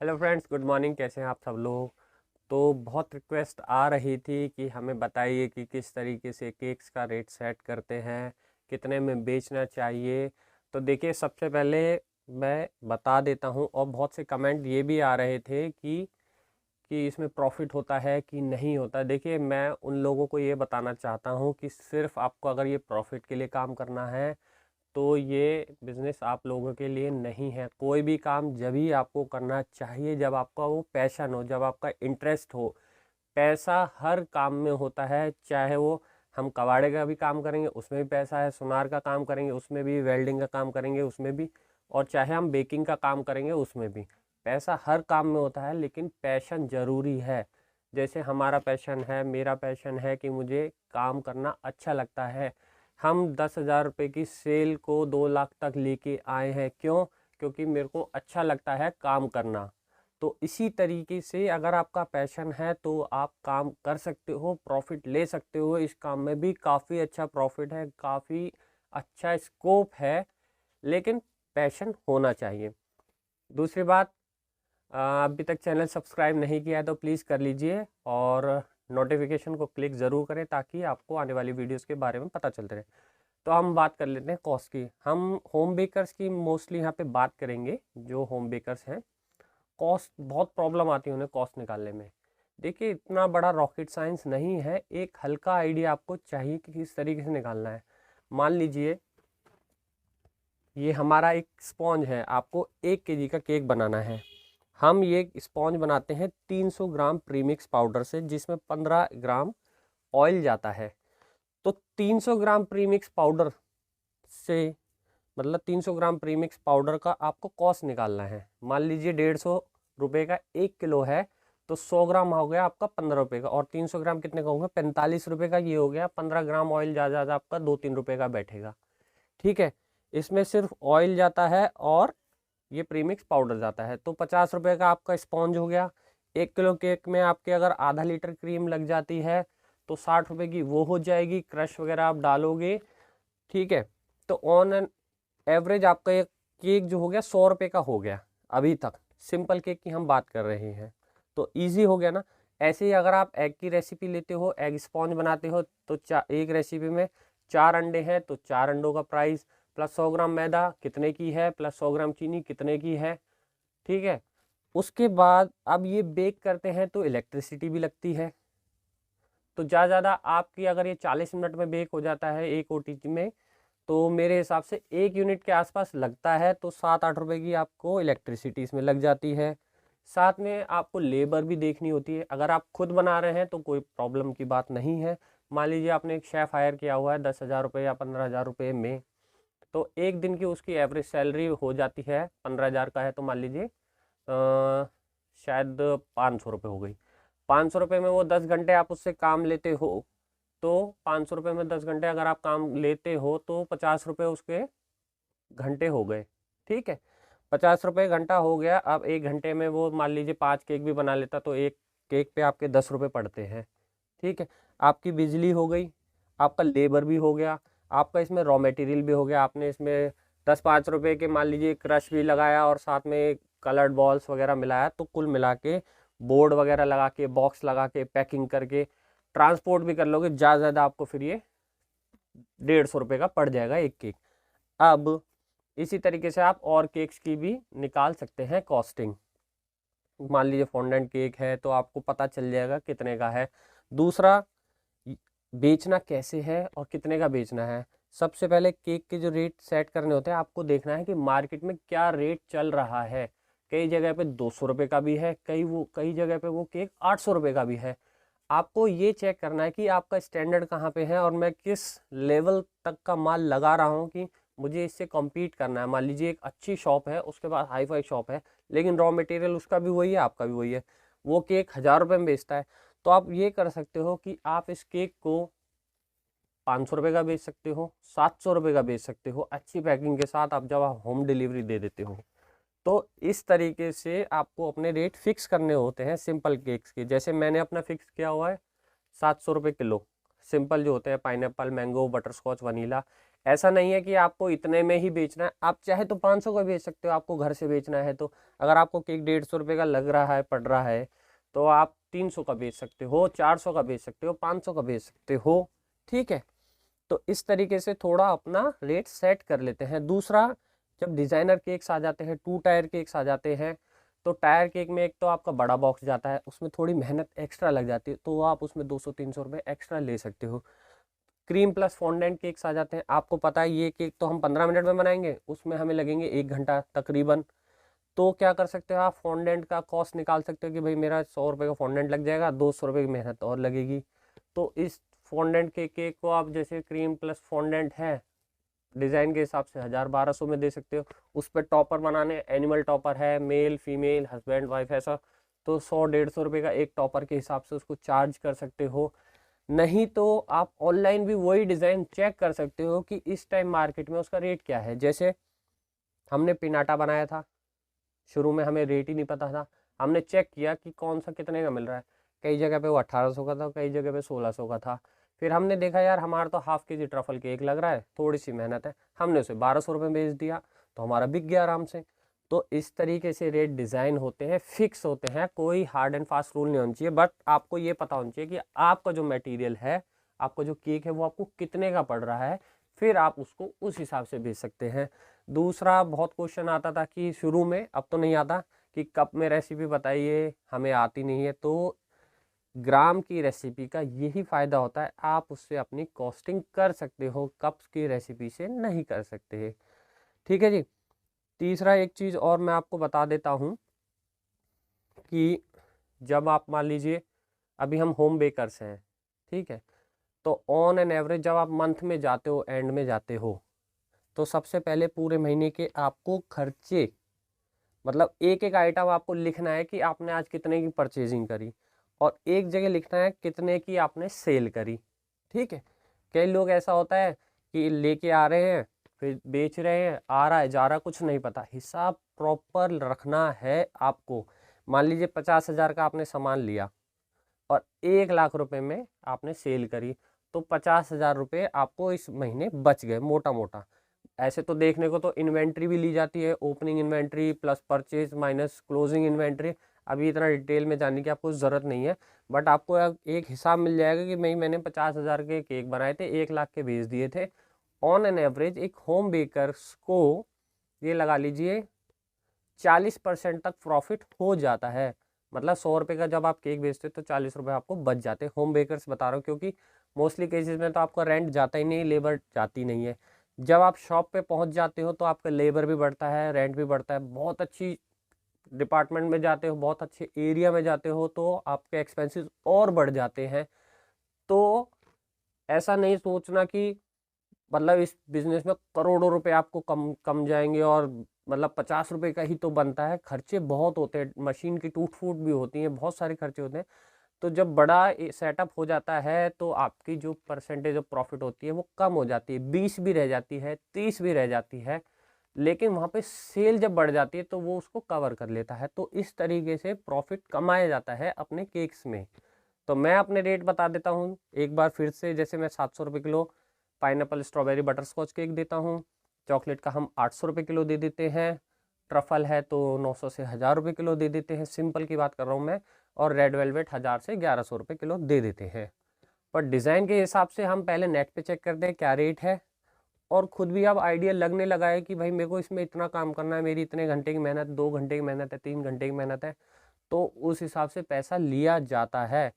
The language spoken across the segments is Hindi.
Hello friends, good morning. कैसे हैं आप सब लोग। तो बहुत रिक्वेस्ट आ रही थी कि हमें बताइए कि किस तरीके से केक्स का रेट सेट करते हैं, कितने में बेचना चाहिए। तो देखिए, सबसे पहले मैं बता देता हूं, और बहुत से कमेंट ये भी आ रहे थे कि इसमें प्रॉफिट होता है कि नहीं होता। देखिए, मैं उन लोगों को ये बताना चाहता हूं कि सिर्फ आपको अगर ये प्रॉफिट के लिए काम करना है तो ये बिज़नेस आप लोगों के लिए नहीं है। कोई भी काम जब ही आपको करना चाहिए जब आपका वो पैशन हो, जब आपका इंटरेस्ट हो। पैसा हर काम में होता है, चाहे वो हम कबाड़े का भी काम करेंगे उसमें भी पैसा है, सुनार का काम करेंगे उसमें भी, वेल्डिंग का काम करेंगे उसमें भी, और चाहे हम बेकिंग का काम करेंगे उसमें भी पैसा हर काम में होता है। लेकिन पैशन ज़रूरी है। जैसे हमारा पैशन है, मेरा पैशन है कि मुझे काम करना अच्छा लगता है। हम 10,000 रुपये की सेल को 2 लाख तक लेके आए हैं। क्यों? क्योंकि मेरे को अच्छा लगता है काम करना। तो इसी तरीके से अगर आपका पैशन है तो आप काम कर सकते हो, प्रॉफिट ले सकते हो। इस काम में भी काफ़ी अच्छा प्रॉफिट है, काफ़ी अच्छा स्कोप है, लेकिन पैशन होना चाहिए। दूसरी बात, अभी तक चैनल सब्सक्राइब नहीं किया है तो प्लीज़ कर लीजिए, और नोटिफिकेशन को क्लिक ज़रूर करें ताकि आपको आने वाली वीडियोस के बारे में पता चलते रहे। तो हम बात कर लेते हैं कॉस्ट की। हम होम बेकर्स की मोस्टली यहाँ पे बात करेंगे। जो होम बेकर्स हैं, कॉस्ट बहुत प्रॉब्लम आती है उन्हें कॉस्ट निकालने में। देखिए, इतना बड़ा रॉकेट साइंस नहीं है, एक हल्का आइडिया आपको चाहिए कि किस तरीके से निकालना है। मान लीजिए ये हमारा एक स्पॉन्ज है, आपको 1 kg का केक बनाना है। हम ये स्पॉन्ज बनाते हैं 300 ग्राम प्रीमिक्स पाउडर से, जिसमें 15 ग्राम ऑयल जाता है। तो 300 ग्राम प्रीमिक्स पाउडर से, मतलब 300 ग्राम प्रीमिक्स पाउडर का आपको कॉस्ट निकालना है। मान लीजिए 150 रुपये का 1 किलो है, तो 100 ग्राम हो गया आपका 15 रुपये का, और 300 ग्राम कितने का होगा? 45 रुपये का। ये हो गया 15 ग्राम ऑयल ज़्यादा ज़्यादा आपका 2-3 रुपये का बैठेगा। ठीक है, इसमें सिर्फ ऑयल जाता है और ये प्रीमिक्स पाउडर जाता है, तो 50 रुपये का आपका स्पॉन्ज हो गया। 1 किलो केक में आपके अगर आधा लीटर क्रीम लग जाती है तो 60 रुपये की वो हो जाएगी, क्रश वगैरह आप डालोगे। ठीक है, तो ऑन एन एवरेज आपका एक केक जो हो गया 100 रुपये का हो गया। अभी तक सिंपल केक की हम बात कर रहे हैं, तो इजी हो गया ना। ऐसे ही अगर आप एग की रेसिपी लेते हो, एग स्पॉन्ज बनाते हो, तो एक रेसिपी में 4 अंडे हैं तो 4 अंडों का प्राइस, प्लस 100 ग्राम मैदा कितने की है, प्लस 100 ग्राम चीनी कितने की है। ठीक है, उसके बाद अब ये बेक करते हैं तो इलेक्ट्रिसिटी भी लगती है। तो ज़्यादा आपकी अगर ये 40 मिनट में बेक हो जाता है एक ओटीजी में, तो मेरे हिसाब से 1 यूनिट के आसपास लगता है, तो 7-8 रुपए की आपको इलेक्ट्रिसिटी इसमें लग जाती है। साथ में आपको लेबर भी देखनी होती है। अगर आप खुद बना रहे हैं तो कोई प्रॉब्लम की बात नहीं है। मान लीजिए आपने एक शेफ़ हायर किया हुआ है 10,000 रुपये या 15,000 रुपये में, तो एक दिन की उसकी एवरेज सैलरी हो जाती है। 15,000 का है तो मान लीजिए शायद 500 रुपये हो गई। 500 रुपये में वो 10 घंटे आप उससे काम लेते हो, तो 500 रुपये में 10 घंटे अगर आप काम लेते हो तो 50 रुपये उसके घंटे हो गए। ठीक है, 50 रुपये घंटा हो गया। अब 1 घंटे में वो मान लीजिए 5 केक भी बना लेता तो एक केक पे आपके 10 रुपये पड़ते हैं। ठीक है, आपकी बिजली हो गई, आपका लेबर भी हो गया, आपका इसमें रॉ मटेरियल भी हो गया। आपने इसमें 10-5 रुपये के मान लीजिए क्रश भी लगाया और साथ में कलर्ड बॉल्स वगैरह मिलाया, तो कुल मिला के बोर्ड वगैरह लगा के, बॉक्स लगा के, पैकिंग करके, ट्रांसपोर्ट भी कर लोगे, ज़्यादा ज़्यादा आपको फिर ये 150 रुपये का पड़ जाएगा एक केक। अब इसी तरीके से आप और केक्स की भी निकाल सकते हैं कॉस्टिंग। मान लीजिए फॉन्डेंट केक है तो आपको पता चल जाएगा कितने का है। दूसरा, बेचना कैसे है और कितने का बेचना है। सबसे पहले केक के जो रेट सेट करने होते हैं, आपको देखना है कि मार्केट में क्या रेट चल रहा है। कई जगह पे 200 रुपये का भी है, कई जगह पे वो केक 800 रुपये का भी है। आपको ये चेक करना है कि आपका स्टैंडर्ड कहाँ पे है और मैं किस लेवल तक का माल लगा रहा हूँ कि मुझे इससे कम्पीट करना है। मान लीजिए एक अच्छी शॉप है, उसके बाद हाई फाई शॉप है, लेकिन रॉ मटेरियल उसका भी वही है, आपका भी वही है, वो केक 1,000 रुपये में बेचता है। तो आप ये कर सकते हो कि आप इस केक को 500 रुपये का बेच सकते हो, 700 रुपये का बेच सकते हो, अच्छी पैकिंग के साथ आप जब आप होम डिलीवरी दे देते हो। तो इस तरीके से आपको अपने रेट फिक्स करने होते हैं सिंपल केक्स के। जैसे मैंने अपना फिक्स किया हुआ है 700 रुपये किलो। सिंपल जो होते हैं पाइनएप्पल, मैंगो, बटरस्कॉच, वनीला, ऐसा नहीं है कि आपको इतने में ही बेचना है, आप चाहे तो 500 का बेच सकते हो, आपको घर से बेचना है तो। अगर आपको केक 150 रुपये का लग रहा है, पड़ रहा है, तो आप 300 का बेच सकते हो, 400 का बेच सकते हो, 500 का बेच सकते हो। ठीक है, तो इस तरीके से थोड़ा अपना रेट सेट कर लेते हैं। दूसरा, जब डिज़ाइनर केक्स आ जाते हैं, 2 टायर केक्स आ जाते हैं, तो टायर केक में एक तो आपका बड़ा बॉक्स जाता है, उसमें थोड़ी मेहनत एक्स्ट्रा लग जाती है, तो आप उसमें 200-300 रुपये एक्स्ट्रा ले सकते हो। क्रीम प्लस फॉन्डेंट केक्स आ जाते हैं, आपको पता है ये केक तो हम 15 मिनट में बनाएंगे, उसमें हमें लगेंगे 1 घंटा तकरीबन। तो क्या कर सकते हो आप, फॉन्डेंट का कॉस्ट निकाल सकते हो कि भाई मेरा 100 रुपये का फॉन्डेंट लग जाएगा, 200 रुपये की मेहनत और लगेगी। तो इस फॉन्डेंट के केक को आप, जैसे क्रीम प्लस फॉन्डेंट है, डिज़ाइन के हिसाब से 1000-1200 में दे सकते हो। उस पर टॉपर बनाने, एनिमल टॉपर है, मेल फीमेल हस्बैंड वाइफ ऐसा, तो 100-150 रुपये का एक टॉपर के हिसाब से उसको चार्ज कर सकते हो। नहीं तो आप ऑनलाइन भी वही डिज़ाइन चेक कर सकते हो कि इस टाइम मार्केट में उसका रेट क्या है। जैसे हमने पिनाटा बनाया था, शुरू में हमें रेट ही नहीं पता था, हमने चेक किया कि कौन सा कितने का मिल रहा है। कई जगह पे वो 1800 का था, कई जगह पे 1600 का था। फिर हमने देखा यार हमारा तो हाफ के जी ट्रफल केक लग रहा है, थोड़ी सी मेहनत है, हमने उसे 1200 रुपये में बेच दिया, तो हमारा बिक गया आराम से। तो इस तरीके से रेट डिज़ाइन होते हैं, फिक्स होते हैं, कोई हार्ड एंड फास्ट रूल नहीं होना चाहिए। बट आपको ये पता होना चाहिए कि आपका जो मटेरियल है, आपका जो केक है, वो आपको कितने का पड़ रहा है, फिर आप उसको उस हिसाब से बेच सकते हैं। दूसरा, बहुत क्वेश्चन आता था कि शुरू में, अब तो नहीं आता, कि कप में रेसिपी बताइए, हमें आती नहीं है। तो ग्राम की रेसिपी का यही फ़ायदा होता है, आप उससे अपनी कॉस्टिंग कर सकते हो, कप्स की रेसिपी से नहीं कर सकते। ठीक है जी। तीसरा एक चीज़ और मैं आपको बता देता हूँ कि जब आप मान लीजिए, अभी हम होम बेकर्स हैं, ठीक है, तो ऑन एन एवरेज जब आप मंथ में जाते हो, एंड में जाते हो, तो सबसे पहले पूरे महीने के आपको खर्चे, मतलब एक एक आइटम आपको लिखना है कि आपने आज कितने की परचेजिंग करी, और एक जगह लिखना है कितने की आपने सेल करी। ठीक है, कई लोग ऐसा होता है कि लेके आ रहे हैं, फिर बेच रहे हैं, आ रहा है जा रहा है, कुछ नहीं पता। हिसाब प्रॉपर रखना है आपको। मान लीजिए 50,000 का आपने सामान लिया और 1 लाख रुपए में आपने सेल करी, तो 50,000 रुपये आपको इस महीने बच गए मोटा मोटा। ऐसे तो देखने को तो इन्वेंट्री भी ली जाती है, opening inventory plus purchase minus closing inventory. अभी इतना डिटेल में जानने की आपको ज़रूरत नहीं है, बट आपको एक हिसाब मिल जाएगा कि मैंने 50,000 के केक बनाए थे, 1 लाख के बेच दिए थे। ऑन एन एवरेज एक होम बेकर्स को, ये लगा लीजिए, 40% तक प्रॉफिट हो जाता है। मतलब 100 रुपये का जब आप केक बेचते हो तो 40 रुपये आपको बच जाते हैं। होम बेकर्स बता रहा हूँ, क्योंकि मोस्टली केसेस में तो आपका रेंट जाता ही नहीं, लेबर जाती नहीं है। जब आप शॉप पे पहुंच जाते हो तो आपका लेबर भी बढ़ता है, रेंट भी बढ़ता है। बहुत अच्छी डिपार्टमेंट में जाते हो, बहुत अच्छे एरिया में जाते हो, तो आपके एक्सपेंसेस और बढ़ जाते हैं। तो ऐसा नहीं सोचना कि मतलब इस बिजनेस में करोड़ों रुपए आपको कम कम जाएंगे, और मतलब 50 रुपए का ही तो बनता है। खर्चे बहुत होते हैं, मशीन की टूट फूट भी होती है, बहुत सारे खर्चे होते हैं। तो जब बड़ा सेटअप हो जाता है तो आपकी जो परसेंटेज ऑफ प्रॉफिट होती है वो कम हो जाती है, 20 भी रह जाती है, 30 भी रह जाती है। लेकिन वहाँ पे सेल जब बढ़ जाती है तो वो उसको कवर कर लेता है। तो इस तरीके से प्रॉफिट कमाया जाता है अपने केक्स में। तो मैं अपने रेट बता देता हूँ एक बार फिर से। जैसे मैं 700 रुपये किलो pineapple strawberry butterscotch cake देता हूँ। चॉकलेट का हम 800 रुपये किलो दे देते हैं। ट्रफल है तो 900 से 1000 रुपये किलो दे देते हैं, सिंपल की बात कर रहा हूँ मैं। और रेड वेलवेट 1000 से 1100 रुपये किलो दे देते हैं। पर डिज़ाइन के हिसाब से हम पहले नेट पे चेक करते हैं क्या रेट है, और खुद भी आप आइडिया लगने लगा है कि भाई मेरे को इसमें इतना काम करना है, मेरी इतने घंटे की मेहनत, 2 घंटे की मेहनत है, 3 घंटे की मेहनत है, तो उस हिसाब से पैसा लिया जाता है।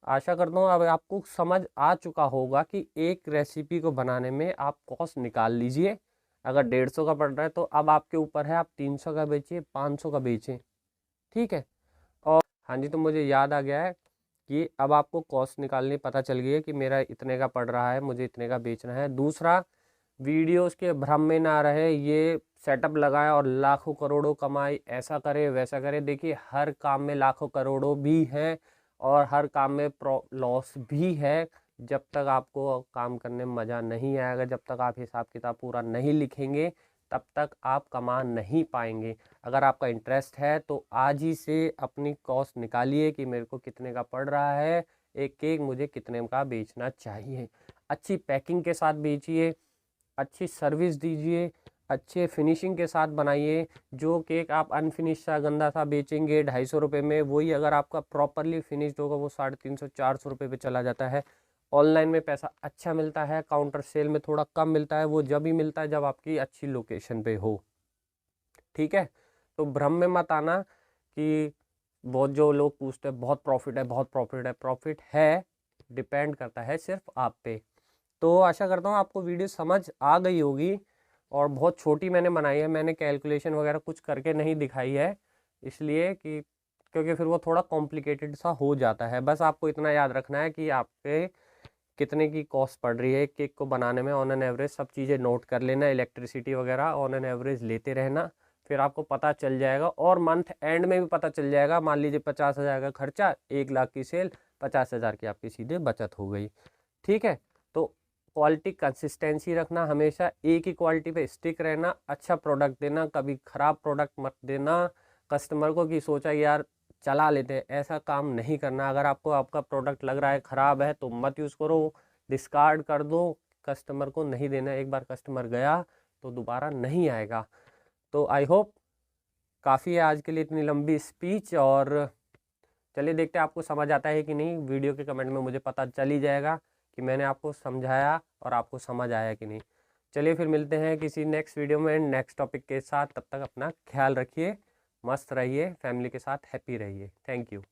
आशा करता हूँ अब आपको समझ आ चुका होगा कि एक रेसिपी को बनाने में आप कॉस्ट निकाल लीजिए। अगर 150 का पड़ रहा है तो अब आपके ऊपर है, आप 300 का बेचिए, 500 का बेचें। ठीक है। और हाँ जी, तो मुझे याद आ गया है कि अब आपको कॉस्ट निकालनी पता चल गई है कि मेरा इतने का पड़ रहा है, मुझे इतने का बेचना है। दूसरा, वीडियोस के भ्रम में ना रहे, ये सेटअप लगाए और लाखों करोड़ों कमाई, ऐसा करे वैसा करे। देखिए, हर काम में लाखों करोड़ों भी हैं और हर काम में लॉस भी है। जब तक आपको काम करने में मज़ा नहीं आएगा, जब तक आप हिसाब किताब पूरा नहीं लिखेंगे, तब तक आप कमा नहीं पाएंगे। अगर आपका इंटरेस्ट है तो आज ही से अपनी कॉस्ट निकालिए कि मेरे को कितने का पड़ रहा है, एक केक मुझे कितने का बेचना चाहिए। अच्छी पैकिंग के साथ बेचिए, अच्छी सर्विस दीजिए, अच्छे फिनिशिंग के साथ बनाइए। जो केक आप अनफिनिश सा गंदा सा बेचेंगे 250 रुपये में, वही अगर आपका प्रॉपरली फिनिश्ड होगा वो 350-400 रुपये पे चला जाता है। ऑनलाइन में पैसा अच्छा मिलता है, काउंटर सेल में थोड़ा कम मिलता है, वो जब ही मिलता है जब आपकी अच्छी लोकेशन पे हो। ठीक है, तो भ्रम में मत आना कि बहुत जो लोग पूछते हैं बहुत प्रॉफिट है, बहुत प्रॉफिट है। प्रॉफिट है, डिपेंड करता है सिर्फ आप पे। तो आशा करता हूँ आपको वीडियो समझ आ गई होगी, और बहुत छोटी मैंने बनाई है, मैंने कैलकुलेशन वगैरह कुछ करके नहीं दिखाई है, इसलिए कि क्योंकि फिर वो थोड़ा कॉम्प्लिकेटेड सा हो जाता है। बस आपको इतना याद रखना है कि आप पे कितने की कॉस्ट पड़ रही है केक को बनाने में ऑन एन एवरेज। सब चीज़ें नोट कर लेना, इलेक्ट्रिसिटी वगैरह ऑन एन एवरेज लेते रहना, फिर आपको पता चल जाएगा। और मंथ एंड में भी पता चल जाएगा। मान लीजिए 50,000 का खर्चा, 1 लाख की सेल, 50,000 की आपकी सीधे बचत हो गई। ठीक है, तो क्वालिटी कंसिस्टेंसी रखना, हमेशा एक ही क्वालिटी पे स्टिक रहना, अच्छा प्रोडक्ट देना, कभी ख़राब प्रोडक्ट मत देना कस्टमर को कि सोचा यार चला लेते हैं, ऐसा काम नहीं करना। अगर आपको आपका प्रोडक्ट लग रहा है ख़राब है तो मत यूज़ करो, डिस्कार्ड कर दो, कस्टमर को नहीं देना। एक बार कस्टमर गया तो दोबारा नहीं आएगा। तो आई होप काफ़ी है आज के लिए इतनी लंबी स्पीच, और चलिए देखते हैं आपको समझ आता है कि नहीं। वीडियो के कमेंट में मुझे पता चल ही जाएगा कि मैंने आपको समझाया और आपको समझ आया कि नहीं। चलिए फिर मिलते हैं किसी नेक्स्ट वीडियो में नेक्स्ट टॉपिक के साथ। तब तक अपना ख्याल रखिए, मस्त रहिए, फैमिली के साथ हैप्पी रहिए। Thank you.